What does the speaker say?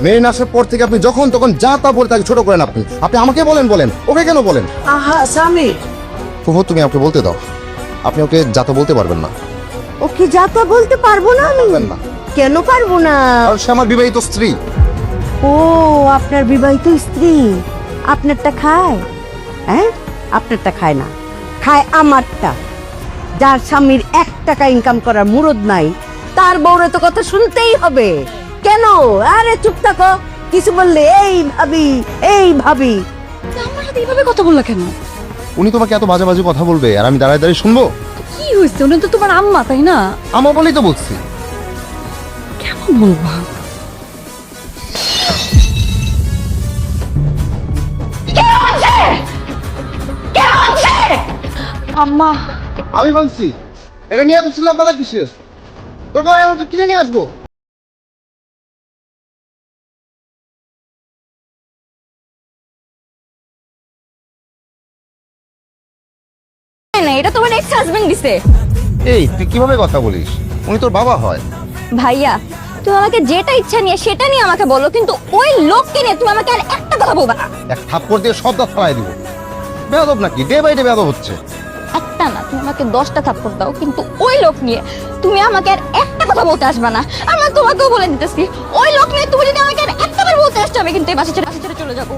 Marine আসার পর থেকে আপনি যখন তখন যা তা বলে তাকে ছোট করেন। আপনি আপনি আমাকে বলেন, ওকে কেন বলেন? আহা স্বামী, ফুফু তুমি আমাকে বলতে দাও। আপনি ওকে যা তা বলতে পারবেন না। ওকে যাতা বলতে পারবো না আমি? পারবেন না, কেন পারবো না? কারণ সে আমার বিবাহিত স্ত্রী। ও আপনার বিবাহিত স্ত্রী, আপনারটা খায়? হ্যাঁ, আপনারটা খায় না, খায় আমারটা। যার স্বামীর 1 টাকা ইনকাম করার মুরদ নাই, তার বউরে তো কথা শুনতেই হবে। কেন? আরে চুপ থাকো, কিছু বললে এই ভাবি এই ভাবি। আমার সাথে এইভাবে কথা বললা কেন? উনি তোমাকে এত বাজে বাজে কথা বলবে আর আমি দাঁড়ায় দাঁড়িয়ে শুনবো? কি হয়েছে? উনি তো তোমার আম্মা, তাই না? আমার বলেই তো বলছি। কেমন বলবা? আম্মা, আমি বলছি এটা নিয়ে এত ছিলাম দাদা কিসের? তোর গায়ে আমি তো কিনে নিয়ে আসবো। না, এটা তোমার এক্স হাজবেন্ড দিছে। এই তুই কিভাবে কথা বলিস? উনি তোর বাবা হয়। ভাইয়া, তুমি আমাকে যেটা ইচ্ছা নিয়ে সেটা নিয়ে আমাকে বলো, কিন্তু ওই লোককে নিয়ে তুমি আমাকে আর একটা কথা বলবা না। এক থাপ্পড় দিয়ে সব দাঁত ফেলাই দিব। বেয়াদব নাকি? ডে বাই ডে বেয়াদব হচ্ছে। একটা না, তুমি আমাকে 10টা থাপ্পড় দাও, কিন্তু ওই লোক নিয়ে তুমি আমাকে আর একটা কথা বলতে আসবা না। আমরা তোমাকেও বলে দিতেছি, ওই লোক নিয়ে তুমি যদি আমাকে আর একটা বার বলতে আসছো, আমি কিন্তু এই বাসা ছেড়ে চলে যাবো।